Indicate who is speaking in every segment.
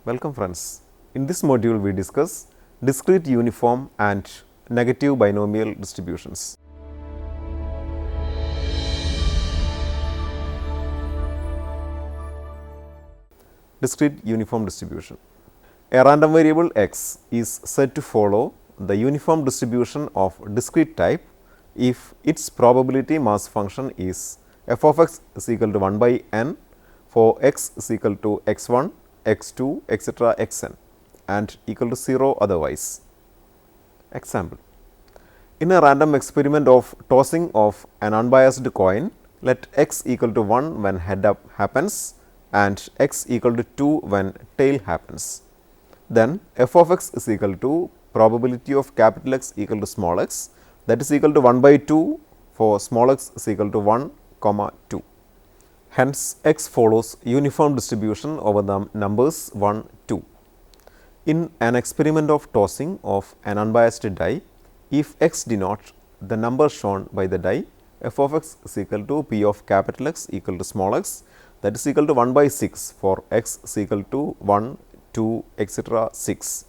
Speaker 1: Welcome friends. In this module we discuss discrete uniform and negative binomial distributions. Discrete uniform distribution. A random variable x is said to follow the uniform distribution of discrete type if its probability mass function is f of x is equal to 1 by n for x is equal to x1, x2, etc. xn and equal to 0 otherwise. Example: in a random experiment of tossing of an unbiased coin, let x equal to 1 when head up happens and x equal to 2 when tail happens. Then f of x is equal to probability of capital X equal to small x, that is equal to 1 by 2 for small x is equal to 1, 2. Hence, x follows uniform distribution over the numbers 1, 2. In an experiment of tossing of an unbiased die, if x denote the number shown by the die, f of x is equal to p of capital X equal to small x, that is equal to 1 by 6 for x is equal to 1, 2, etc. 6.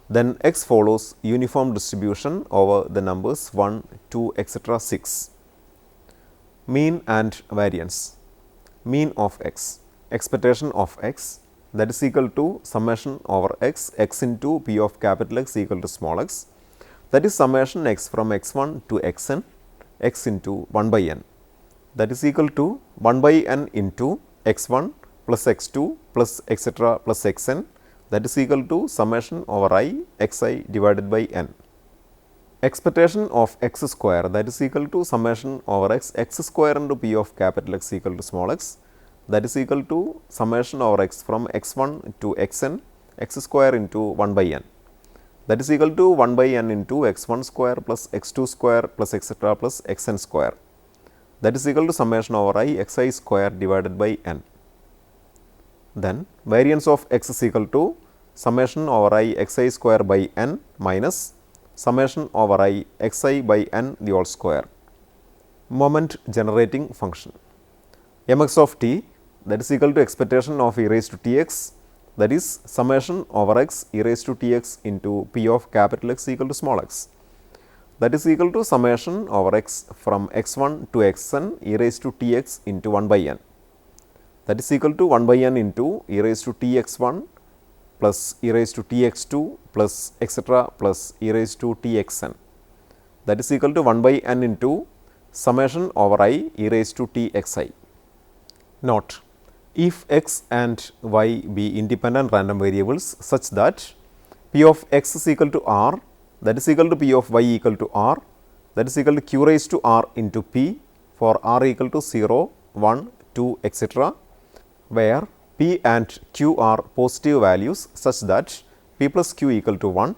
Speaker 1: Then x follows uniform distribution over the numbers 1, 2, etc. 6. Mean and variance. Mean of x, expectation of x, that is equal to summation over x, x into p of capital X equal to small x, that is summation x from x1 to xn, x into 1 by n, that is equal to 1 by n into x1 plus x2 plus etc. plus xn, that is equal to summation over I xi divided by n. Expectation of x square, that is equal to summation over x square into p of capital X equal to small x, that is equal to summation over x from x1 to xn, x square into 1 by n, that is equal to 1 by n into x1 square plus x2 square plus etc. plus xn square, that is equal to summation over I xi square divided by n. Then variance of x is equal to summation over I xi square by n minus summation over I xi by n the whole square. Moment generating function mx of t, that is equal to expectation of e raised to t x, that is summation over x e raised to t x into p of capital X equal to small x, that is equal to summation over x from x1 to xn e raised to t x into 1 by n, that is equal to 1 by n into e raised to t x1 plus e raised to t x2 plus etc. plus e raised to t xn, that is equal to 1 by n into summation over I e raised to t xi. Note: if x and y be independent random variables such that p of x is equal to r, that is equal to p of y equal to r, that is equal to q raised to r into p for r equal to 0, 1, 2, etc., where p and q are positive values such that p plus q equal to 1,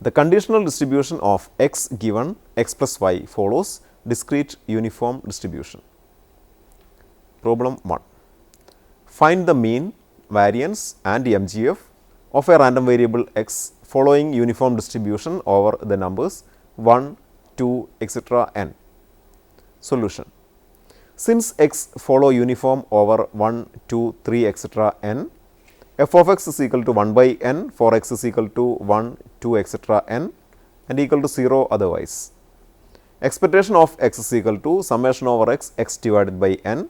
Speaker 1: the conditional distribution of x given x plus y follows discrete uniform distribution. Problem 1. Find the mean, variance and MGF of a random variable x following uniform distribution over the numbers 1, 2, etc. n. Solution: since x follow uniform over 1, 2, 3, etc. n, f of x is equal to 1 by n for x is equal to 1, 2, etc. n and equal to 0 otherwise. Expectation of x is equal to summation over x divided by n,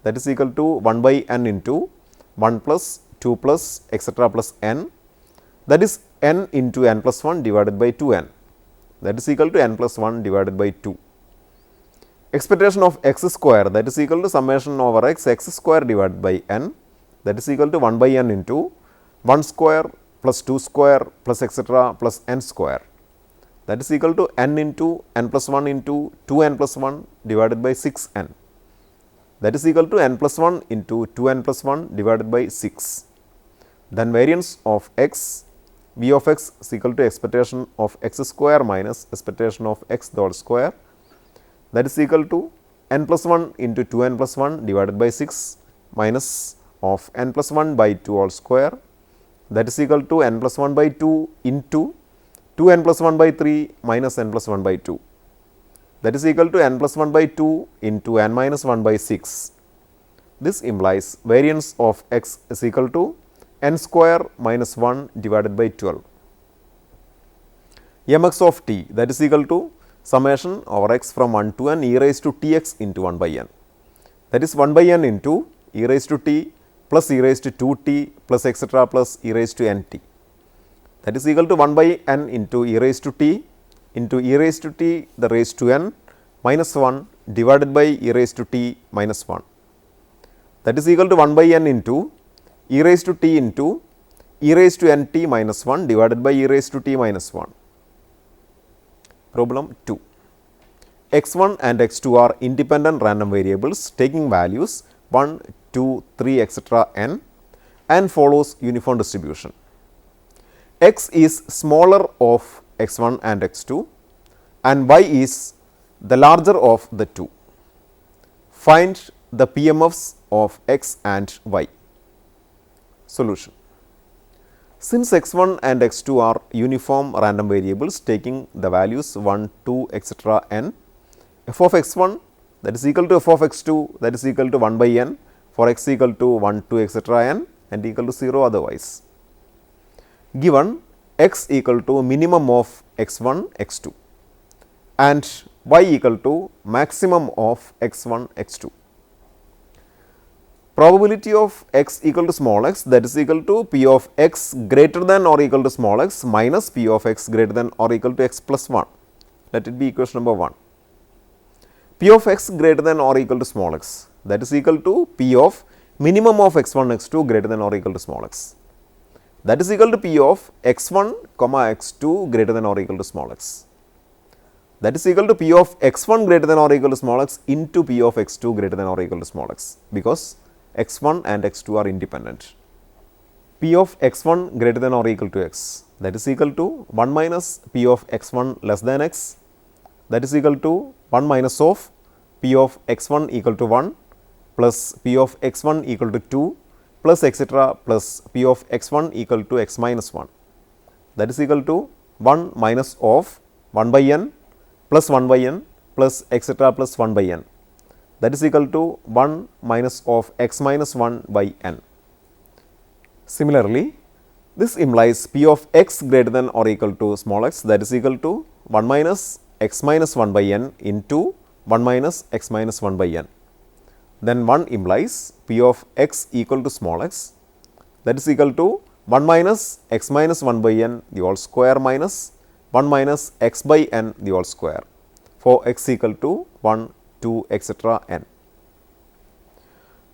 Speaker 1: that is equal to 1 by n into 1 plus 2 plus etc. plus n, that is n into n plus 1 divided by 2n, that is equal to n plus 1 divided by 2. Expectation of x square, that is equal to summation over x square divided by n, that is equal to 1 by n into 1 square plus 2 square plus etc. plus n square, that is equal to n into n plus 1 into 2n plus 1 divided by 6n, that is equal to n plus 1 into 2n plus 1 divided by 6. Then variance of x, v of x is equal to expectation of x square minus expectation of x the whole square, that is equal to n plus 1 into 2n plus 1 divided by 6 minus of n plus 1 by 2 whole square, that is equal to n plus 1 by 2 into 2n plus 1 by 3 minus n plus 1 by 2, that is equal to n plus 1 by 2 into n minus 1 by 6. This implies variance of x is equal to n square minus 1 divided by 12 mx of t, that is equal to summation over x from 1 to n e raised to t x into 1 by n, that is 1 by n into e raised to t plus e raised to 2 t plus etcetera plus e raised to n t, that is equal to 1 by n into e raised to t into e raised to t the raised to n minus 1 divided by e raised to t minus 1, that is equal to 1 by n into e raised to t into e raised to n t minus 1 divided by e raised to t minus 1. Problem 2. x1 and x2 are independent random variables taking values 1, 2, 3 etcetera n and follows uniform distribution. X is smaller of x1 and x2 and y is the larger of the two. Find the PMFs of x and y. Solution. Since x1 and x2 are uniform random variables taking the values 1, 2 etcetera n, f of x1 that is equal to f of x2 that is equal to 1 by n for x equal to 1, 2 etcetera n and equal to 0 otherwise. Given x equal to minimum of x1, x2 and y equal to maximum of x1, x2. Probability of x equal to small x, that is equal to p of x greater than or equal to small x minus p of x greater than or equal to x plus 1. Let it be equation number 1. P of x greater than or equal to small x, that is equal to p of minimum of x1, x2 greater than or equal to small x, that is equal to p of x1 comma x2 greater than or equal to small x, that is equal to p of x1 greater than or equal to small x into p of x2 greater than or equal to small x, because x1 and x2 are independent. P of x1 greater than or equal to x, that is equal to 1 minus p of x1 less than x, that is equal to 1 minus of p of x1 equal to 1 plus p of x1 equal to 2 plus etcetera plus p of x1 equal to x minus 1, that is equal to 1 minus of 1 by n plus 1 by n plus etcetera plus 1 by n, that is equal to 1 minus of x minus 1 by n. Similarly, this implies p of x greater than or equal to small x, that is equal to 1 minus x minus 1 by n into 1 minus x minus 1 by n. Then 1 implies p of x equal to small x, that is equal to 1 minus x minus 1 by n the whole square minus 1 minus x by n the whole square for x equal to 1, 2 etcetera n.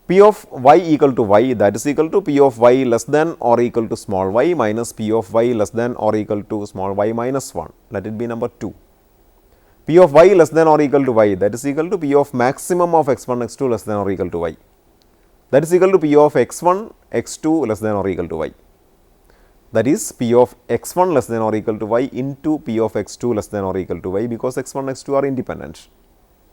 Speaker 1: P of y equal to y, that is equal to p of y less than or equal to small y minus p of y less than or equal to small y minus 1, let it be number 2. P of y less than or equal to y, that is equal to p of maximum of x1, x2 less than or equal to y, that is equal to p of x1, x2 less than or equal to y, that is p of x1 less than or equal to y into p of x2 less than or equal to y, because x1, x2 are independent.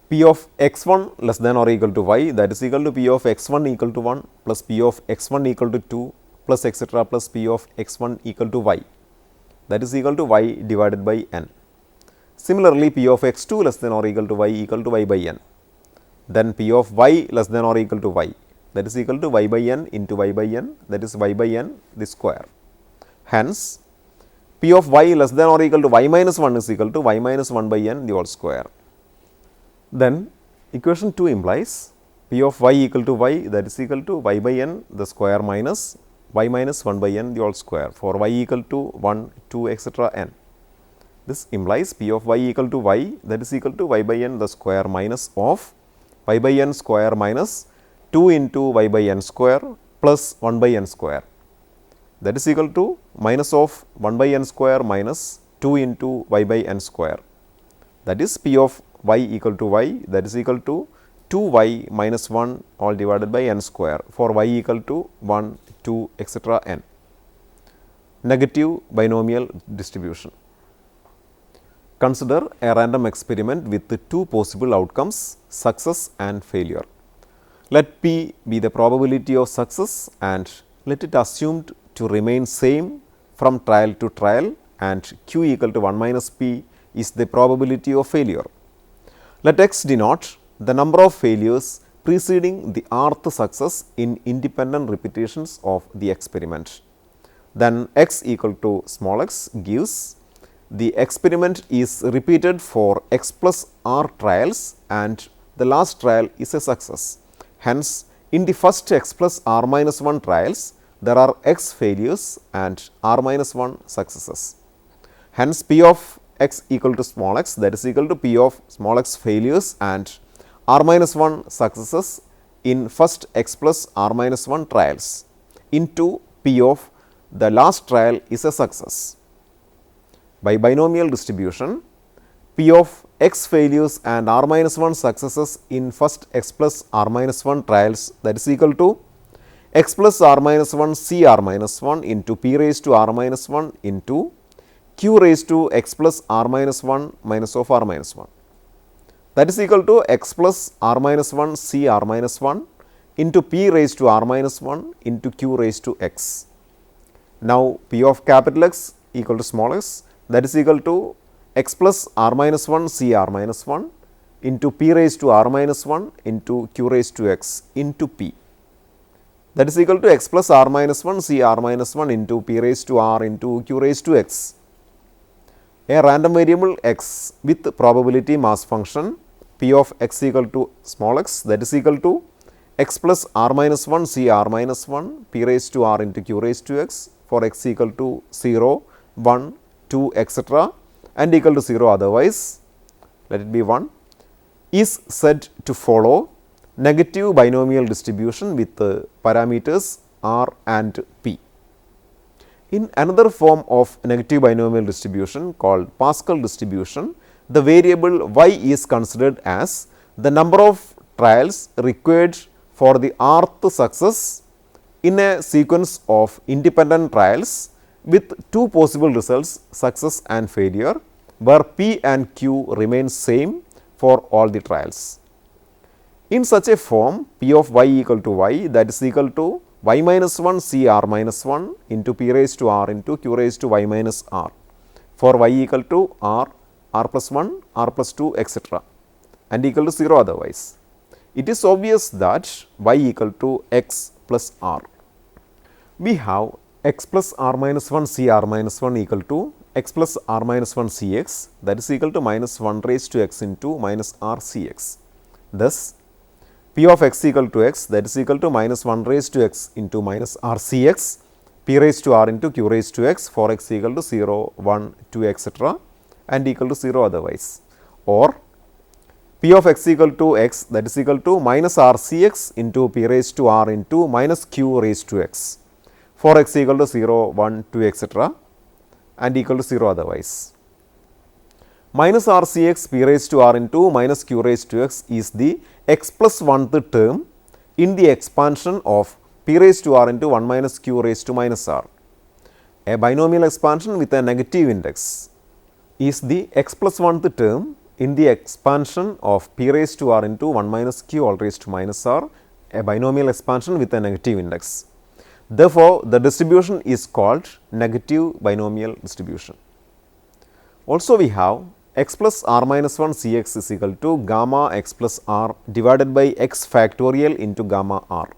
Speaker 1: P of x1 less than or equal to y, that is equal to p of x1 equal to 1 plus p of x1 equal to 2 plus etcetera plus p of x1 equal to y, that is equal to y divided by n. Similarly, p of x2 less than or equal to y equal to y by n, then p of y less than or equal to y, that is equal to y by n into y by n, that is y by n the square. Hence, p of y less than or equal to y minus 1 is equal to y minus 1 by n the whole square. Then equation 2 implies p of y equal to y, that is equal to y by n the square minus y minus 1 by n the whole square for y equal to 1, 2 etcetera n. This implies p of y equal to y, that is equal to y by n the square minus of y by n square minus 2 into y by n square plus 1 by n square, that is equal to minus of 1 by n square minus 2 into y by n square, that is p of y equal to y, that is equal to 2y minus 1 all divided by n square for y equal to 1, 2 etcetera n. Negative binomial distribution. Consider a random experiment with two possible outcomes, success and failure. Let p be the probability of success and let it assumed to remain same from trial to trial, and q equal to 1 minus p is the probability of failure. Let x denote the number of failures preceding the rth success in independent repetitions of the experiment. Then x equal to small x gives the experiment is repeated for x plus r trials and the last trial is a success. Hence, in the first x plus r minus 1 trials, there are x failures and r minus 1 successes. Hence, p of x equal to small x, that is equal to p of small x failures and r minus 1 successes in first x plus r minus 1 trials into p of the last trial is a success. By binomial distribution, p of x failures and r minus 1 successes in first x plus r minus 1 trials, that is equal to x plus r minus 1 c r minus 1 into p raised to r minus 1 into q raised to x plus r minus 1 minus of r minus 1. That is equal to x plus r minus 1 c r minus 1 into p raised to r minus 1 into q raised to x. Now, p of capital X equal to small x, that is equal to x plus r minus 1 c r minus 1 into p raised to r minus 1 into q raised to x into p. That is equal to x plus r minus 1 c r minus 1 into p raised to r into q raised to x. A random variable x with probability mass function p of x equal to small x, that is equal to x plus r minus 1 c r minus 1 p raised to r into q raised to x for x equal to 0, 1, 2 etc. and equal to 0 otherwise, let it be 1, is said to follow negative binomial distribution with parameters r and p. In another form of negative binomial distribution called Pascal distribution, the variable y is considered as the number of trials required for the rth success in a sequence of independent trials with two possible results, success and failure, where p and q remain same for all the trials. In such a form, p of y equal to y, that is equal to y minus 1 c r minus 1 into p raised to r into q raised to y minus r for y equal to r, r plus 1, r plus 2 etc. and equal to 0 otherwise. It is obvious that y equal to x plus r. We have x plus r minus 1 c r minus 1 equal to x plus r minus 1 c x, that is equal to minus 1 raised to x into minus r c x. Thus, p of x equal to x, that is equal to minus 1 raised to x into minus r c x, p raised to r into q raised to x for x equal to 0, 1, 2 etc. and equal to 0 otherwise, or p of x equal to x, that is equal to minus r c x into p raised to r into minus q raised to x for x equal to 0, 1, 2 etc. and equal to 0 otherwise. Minus r c x p raised to r into minus q raised to x is the x plus 1th term in the expansion of p raised to r into 1 minus q raised to minus r. A binomial expansion with a negative index is the x plus 1th term in the expansion of p raised to r into 1 minus q all raised to minus r, a binomial expansion with a negative index. Therefore, the distribution is called negative binomial distribution. Also, we have x plus r minus 1 c x is equal to gamma x plus r divided by x factorial into gamma r.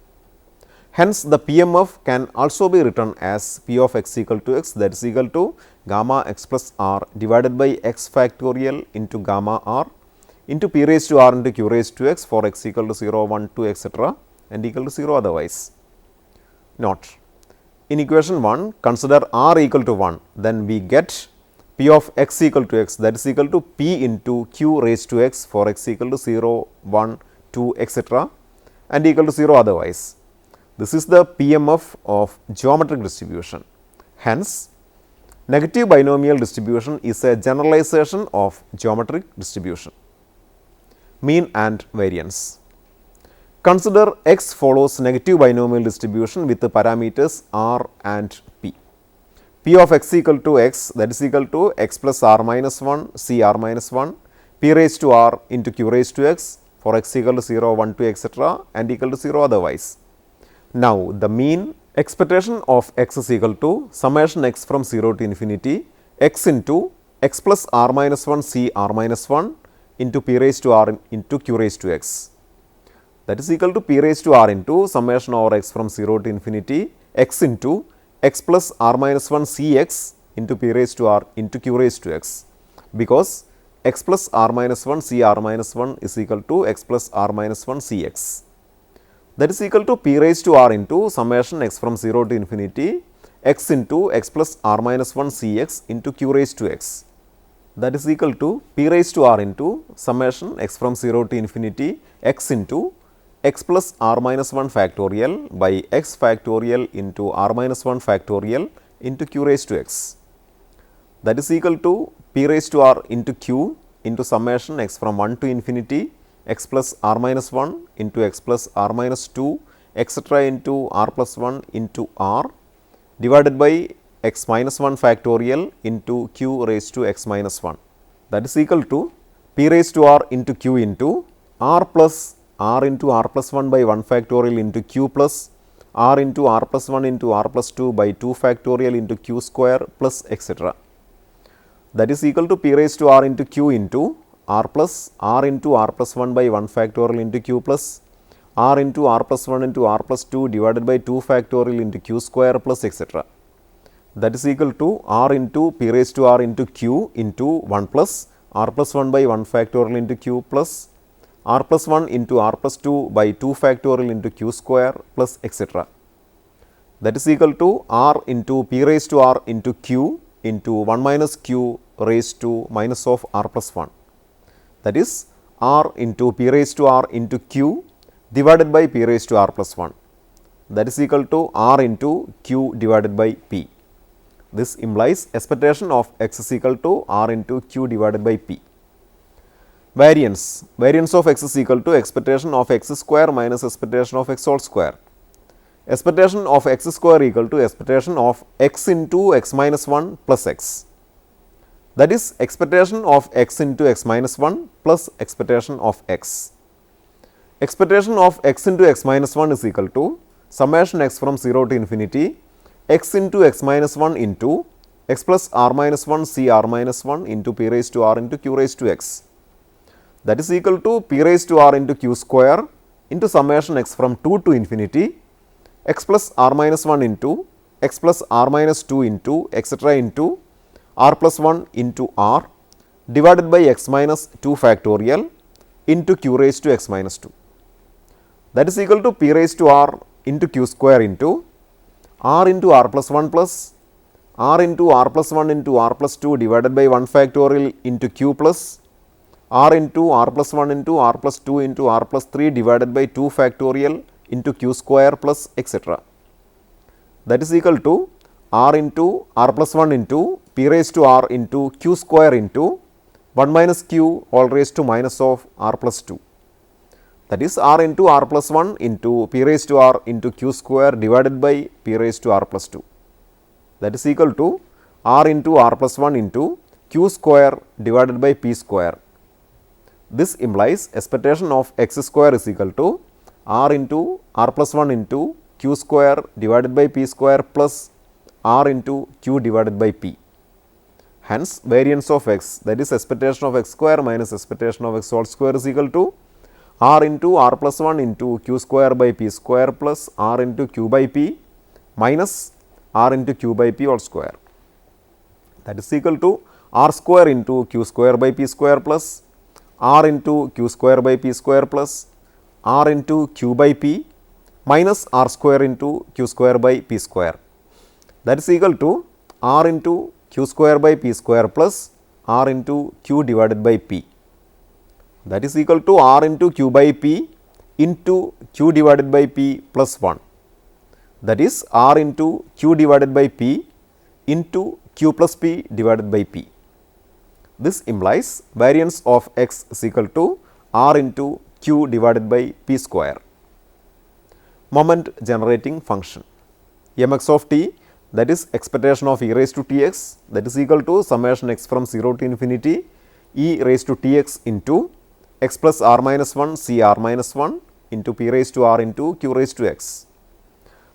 Speaker 1: Hence, the PMF can also be written as p of x equal to x, that is equal to gamma x plus r divided by x factorial into gamma r into p raised to r into q raised to x for x equal to 0, 1, 2 etc. and equal to 0 otherwise. Note, in equation 1 consider r equal to 1, then we get p of x equal to x, that is equal to p into q raised to x for x equal to 0, 1, 2 etc. and equal to 0 otherwise. This is the PMF of geometric distribution. Hence, negative binomial distribution is a generalization of geometric distribution. Mean and variance. Consider x follows negative binomial distribution with the parameters r and p. P of x equal to x, that is equal to x plus r minus 1 c r minus 1 p raised to r into q raised to x for x equal to 0, 1, 2 etc. and equal to 0 otherwise. Now, the mean expectation of x is equal to summation x from 0 to infinity x into x plus r minus 1 c r minus 1 into p raised to r into q raised to x. that is equal to p raised to r into summation over x from 0 to infinity x into x plus r minus 1 c x into p raised to r into q raised to x, because x plus r minus 1 c r minus 1 is equal to x plus r minus 1 c x. That is equal to p raised to r into summation x from 0 to infinity x into x plus r minus 1 c x into q raised to x. That is equal to p raised to r into summation x from 0 to infinity x into x plus r minus 1 factorial by x factorial into r minus 1 factorial into q raised to x. That is equal to p raised to r into q into summation x from 1 to infinity x plus r minus 1 into x plus r minus 2 etc. into r plus 1 into r divided by x minus 1 factorial into q raised to x minus 1. That is equal to p raised to r into q into r plus r into r plus 1 by 1 factorial into q plus r into r plus 1 into r plus 2 by 2 factorial into q square plus etc. That is equal to p raised to r into q into r plus r into r plus 1 by 1 factorial into q plus r into r plus 1 into r plus 2 divided by 2 factorial into q square plus etc. That is equal to r into p raised to r into q into 1 plus r plus 1 by 1 factorial into q plus r plus 1 into r plus 2 by 2 factorial into q square plus etc. That is equal to r into p raised to r into q into 1 minus q raised to minus of r plus 1. That is r into p raised to r into q divided by p raised to r plus 1. That is equal to r into q divided by p. This implies expectation of x is equal to r into q divided by p. Variance. Variance of x is equal to expectation of x square minus expectation of x whole square. Expectation of x square equal to expectation of x into x minus 1 plus x. That is expectation of x into x minus 1 plus expectation of x. Expectation of x into x minus 1 is equal to summation x from 0 to infinity x into x minus 1 into x plus r minus 1 c r minus 1 into p raised to r into q raised to x. That is equal to p raised to r into q square into summation x from 2 to infinity x plus r minus 1 into x plus r minus 2 into etc. into r plus 1 into r divided by x minus 2 factorial into q raised to x minus 2. That is equal to p raised to r into q square into r into r plus 1 plus r into r plus 1 into r plus 2 divided by 1 factorial into q plus r into r plus 1 into r plus 2 into r plus 3 divided by 2 factorial into q square plus etc. That is equal to r into r plus 1 into p raised to r into q square into 1 minus q all raised to minus of r plus 2. That is r into r plus 1 into p raised to r into q square divided by p raised to r plus 2. That is equal to r into r plus 1 into q square divided by p square. This implies expectation of x square is equal to r into r plus 1 into q square divided by p square plus r into q divided by p. Hence, variance of x, that is expectation of x square minus expectation of x whole square is equal to r into r plus 1 into q square by p square plus r into q by p minus r into q by p whole square. That is equal to r square into q square by p square plus r into q square by p square plus r into q by p minus r square into q square by p square. That is equal to r into q square by p square plus r into q divided by p. That is equal to r into q by p into q divided by p plus 1. That is r into q divided by p into q plus p divided by p. This implies variance of x is equal to r into q divided by p square. Moment generating function mx of t, that is expectation of e raised to tx, that is equal to summation x from 0 to infinity e raised to tx into x plus r minus 1 c r minus 1 into p raised to r into q raised to x.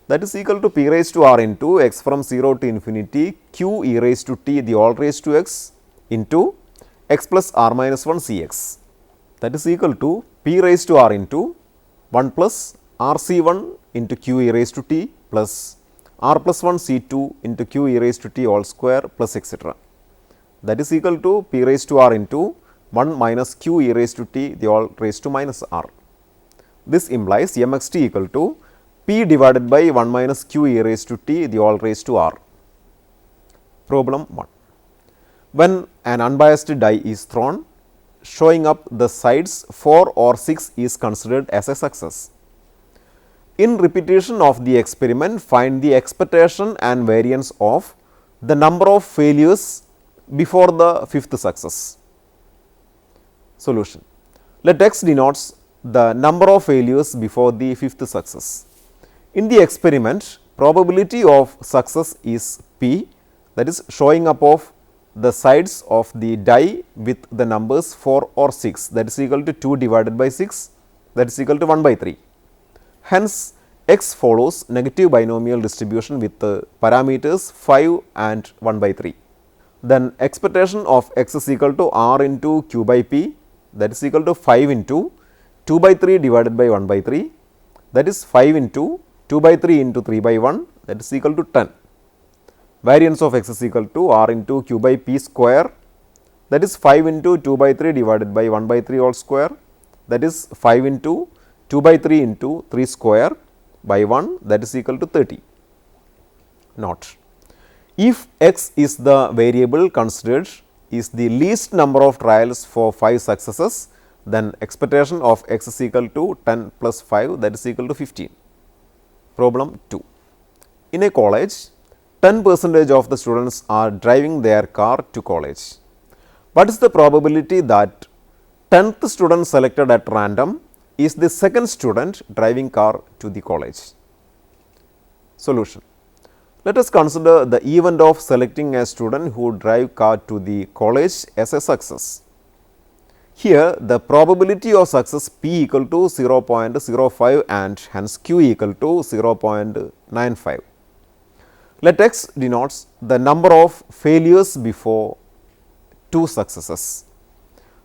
Speaker 1: That is equal to p raised to r into x from 0 to infinity q e raised to t the all raised to x into x plus r minus 1 c x. That is equal to p raised to r into 1 plus r c 1 into q e raised to t plus r plus 1 c 2 into q e raised to t all square plus etcetera. That is equal to p raised to r into 1 minus q e raised to t the all raised to minus r. This implies m x t equal to p divided by 1 minus q e raised to t the all raised to r. Problem 1. When an unbiased die is thrown, showing up the sides 4 or 6 is considered as a success. In repetition of the experiment, find the expectation and variance of the number of failures before the fifth success. Solution. Let x denotes the number of failures before the fifth success. In the experiment, probability of success is p, that is showing up of the sides of the die with the numbers 4 or 6, that is equal to 2 divided by 6, that is equal to 1 by 3. Hence, x follows negative binomial distribution with the parameters 5 and 1 by 3. Then expectation of x is equal to r into q by p, that is equal to 5 into 2 by 3 divided by 1 by 3, that is 5 into 2 by 3 into 3 by 1, that is equal to 10. Variance of x is equal to r into q by p square, that is 5 into 2 by 3 divided by 1 by 3 all square, that is 5 into 2 by 3 into 3 square by 1, that is equal to 30. Note: if x is the variable considered is the least number of trials for 5 successes, then expectation of x is equal to 10 plus 5, that is equal to 15. Problem 2. In a college, 10% of the students are driving their car to college. What is the probability that 10th student selected at random is the second student driving car to the college? Solution. Let us consider the event of selecting a student who drive car to the college as a success. Here the probability of success p equal to 0.05 and hence q equal to 0.95. Let x denotes the number of failures before 2 successes.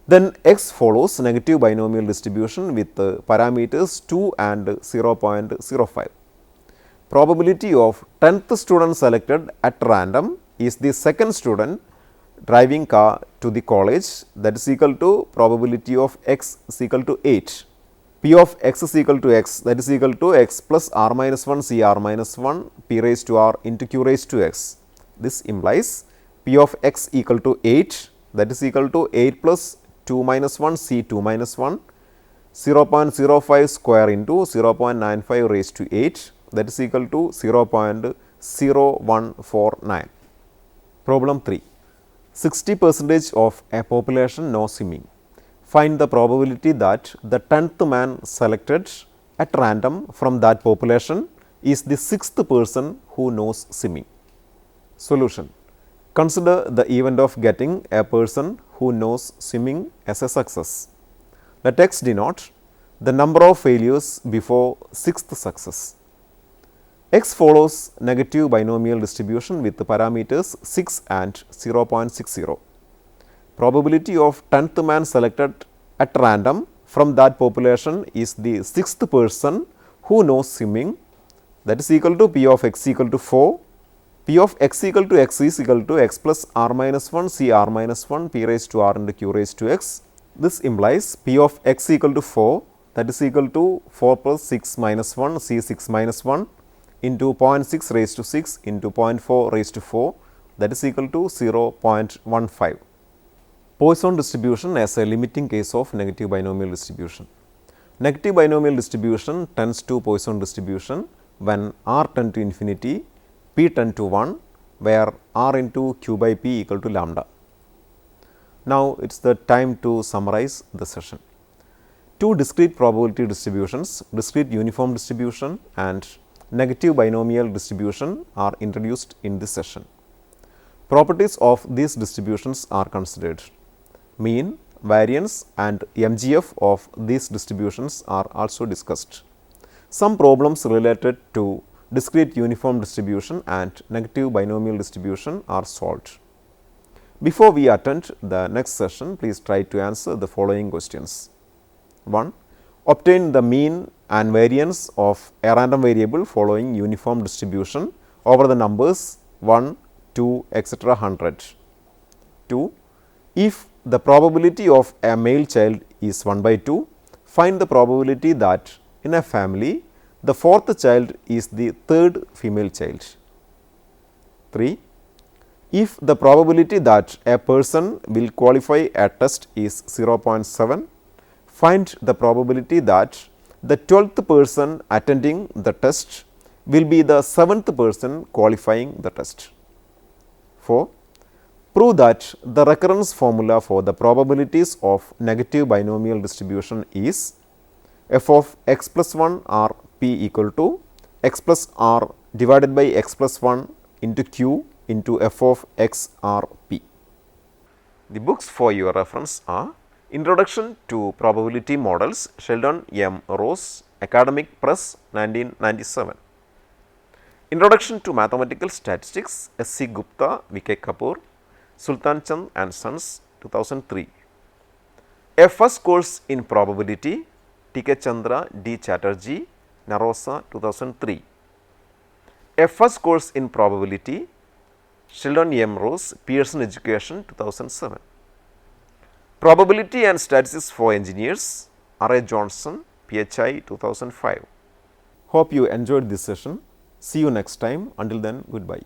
Speaker 1: Then x follows negative binomial distribution with the parameters 2 and 0.05. Probability of 10th student selected at random is the second student driving car to the college, that is equal to probability of x is equal to 8. P of x is equal to x, that is equal to x plus r minus 1 c r minus 1 p raised to r into q raised to x. This implies p of x equal to 8, that is equal to 8 plus 2 minus 1 c 2 minus 1 0.05 square into 0.95 raised to 8, that is equal to 0.0149. Problem 3. 60% of a population knows swimming. Find the probability that the 10th man selected at random from that population is the 6th person who knows swimming. Solution. Consider the event of getting a person who knows swimming as a success. Let x denote the number of failures before 6th success. X follows negative binomial distribution with the parameters 6 and 0.60. Probability of 10th man selected at random from that population is the 6th person who knows swimming, that is equal to p of x equal to 4. P of x equal to x is equal to x plus r minus 1 c r minus 1 p raised to r into q raised to x. This implies p of x equal to 4, that is equal to 4 plus 6 minus 1 c 6 minus 1 into 0.6 raised to 6 into 0.4 raised to 4, that is equal to 0.15. Poisson distribution as a limiting case of negative binomial distribution. Negative binomial distribution tends to Poisson distribution when r tend to infinity, p tend to 1, where r into q by p equal to lambda. Now, it is the time to summarize the session. Two discrete probability distributions, discrete uniform distribution and negative binomial distribution are introduced in this session. Properties of these distributions are considered. Mean, variance and MGF of these distributions are also discussed. Some problems related to discrete uniform distribution and negative binomial distribution are solved. Before we attend the next session, please try to answer the following questions. 1. Obtain the mean and variance of a random variable following uniform distribution over the numbers 1, 2, etc. 100. 2. If the probability of a male child is 1 by 2, find the probability that in a family the fourth child is the third female child. 3. If the probability that a person will qualify a test is 0.7, find the probability that the 12th person attending the test will be the 7th person qualifying the test. 4. Prove that the recurrence formula for the probabilities of negative binomial distribution is f of x plus 1 or p equal to x plus r divided by x plus 1 into q into f of x r p. The books for your reference are Introduction to Probability Models, Sheldon M. Ross, Academic Press, 1997. Introduction to Mathematical Statistics, S. C. Gupta, V. K. Kapoor, Sultan Chand and Sons, 2003. A First Course in Probability, T. K. Chandra, D. Chatterjee, Narosa, 2003. A First Course in Probability, Sheldon M. Ross, Pearson Education, 2007. Probability and Statistics for Engineers, R. A. Johnson, PHI, 2005. Hope you enjoyed this session. See you next time. Until then, goodbye.